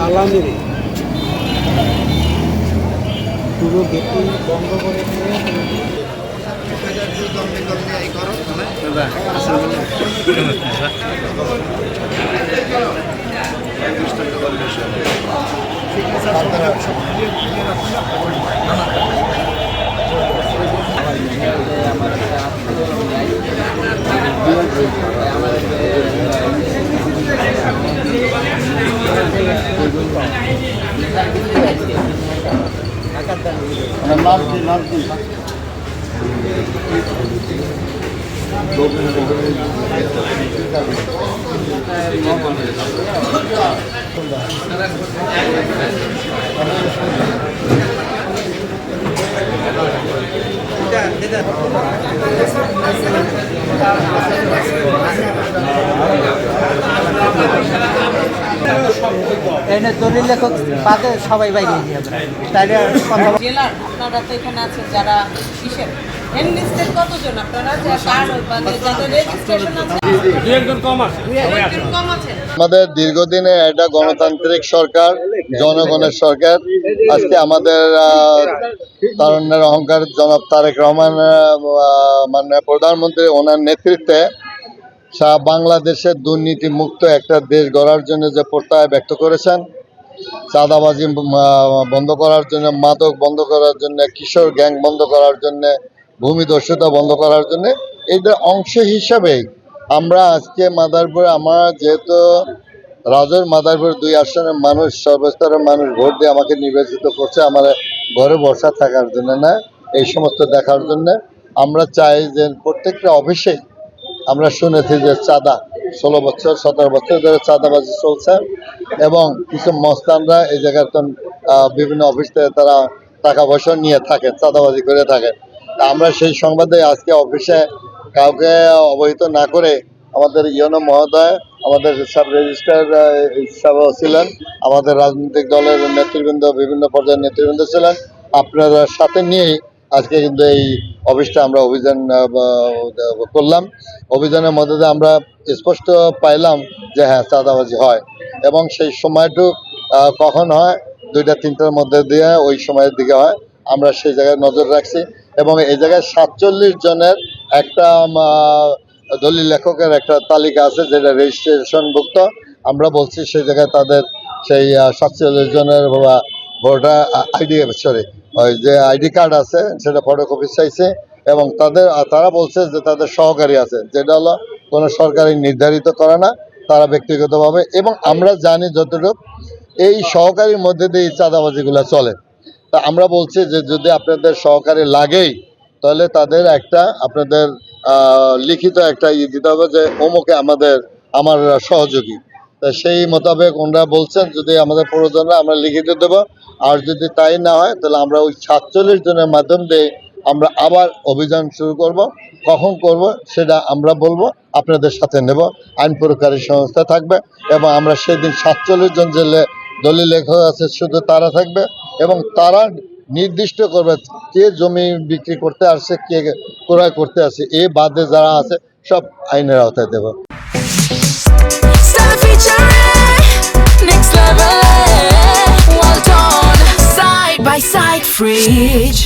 তালা মেরে পুরো গেটটি বন্ধ করে দিয়ে এনে দলিল লেখক বাদে সবাই বাইরে যাবে তাইলে জেলার আপনারা তো এখানে আছেন যারা কিসের এনলিস্টেড কতজন আপনারা যারা কার্ড মানে যাদের রেজিস্ট্রেশন আছে দুই কম আছে আমাদের দীর্ঘদিনের একটা গণতান্ত্রিক সরকার, জনগণের সরকার। আজকে আমাদের তারুণ্যের অহংকার জনাব তারেক রহমান মাননীয় প্রধানমন্ত্রী ওনার নেতৃত্বে বাংলাদেশের দুর্নীতি মুক্ত একটা দেশ গড়ার জন্য যে প্রত্যয় ব্যক্ত করেছেন, চাঁদাবাজি বন্ধ করার জন্য, মাদক বন্ধ করার জন্য, কিশোর গ্যাং বন্ধ করার জন্য, ভূমিদস্যুতা বন্ধ করার জন্য, এইটার অংশ হিসাবেই আমরা আজকে মাদারীপুরে, আমার যেহেতু রাজৈর মাদারীপুর 2 আসনের মানুষ, সর্বস্তরের মানুষ ভোট দিয়ে আমাকে নির্বাচিত করছে আমার ঘরে বসা থাকার জন্য না, এই সমস্ত দেখার জন্য। আমরা চাই যে প্রত্যেকটা অফিসে আমরা শুনেছি যে চাঁদা 16 বছর 17 বছর ধরে চাঁদাবাজি চলছে এবং কিছু মস্তানরা এই জায়গায় বিভিন্ন অফিস থেকে তারা টাকা পয়সা নিয়ে থাকে, চাঁদাবাজি করে থাকে। আমরা সেই সংবাদে আজকে অফিসে কাউকে অবহিত না করে আমাদের ইউনো মহোদয়, আমাদের সাব রেজিস্ট্রার হিসাবেও ছিলেন, আমাদের রাজনৈতিক দলের নেতৃবৃন্দ, বিভিন্ন পর্যায়ের নেতৃবৃন্দ ছিলেন, আপনারা সাথে নিয়েই আজকে কিন্তু এই অফিসটা আমরা অভিযান করলাম। অভিযানের মধ্যে দিয়ে আমরা স্পষ্ট পাইলাম যে হ্যাঁ, চাঁদাবাজি হয় এবং সেই সময়টুক কখন হয় 2টা-3টার মধ্যে দিয়ে ওই সময়ের দিকে হয়। আমরা সেই জায়গায় নজর রাখছি এবং এই জায়গায় 47 জনের একটা দলিল লেখকের একটা তালিকা আছে যেটা রেজিস্ট্রেশনভুক্ত। আমরা বলছি সেই জায়গায় তাদের সেই 47 জনের ভোটার আইডি, ওই যে আইডি কার্ড আছে সেটা ফটোকপি চাইছে এবং তারা বলছে যে তাদের সহকারী আছে, যেটা হলো কোনো সরকারি নির্ধারিত করে না, তারা ব্যক্তিগতভাবে। এবং আমরা জানি যতটুকু এই সহকারীর মধ্যে দিয়ে চাঁদাবাজিগুলো চলে। তা আমরা বলছি যে যদি আপনাদের সহকারী লাগেই তাহলে তাদের একটা আপনাদের লিখিত একটা দিতে হবে যে অমুকে আমার সহযোগী। তা সেই মোতাবেক ওনারা বলছেন যদি আমাদের প্রয়োজন হয় আমরা লিখিত দেবো, আর যদি তাই না হয় তাহলে আমরা ওই 47 জনের মাধ্যম দিয়ে আমরা আবার অভিযান শুরু করব। কখন করব সেটা আমরা বলবো, আপনাদের সাথে নেব, আইন প্রয়োগকারী সংস্থা থাকবে এবং আমরা সেদিন 47 জন যে দলিল লেখক আছে শুধু তারা থাকবে এবং তারা নির্দিষ্ট করবে কে জমি বিক্রি করতে আসছে, কে ক্রয় করতে আসছে, এই বাদে যারা আছে সব আইনের আওতায় দেব। Next level, well done, side by side, fridge.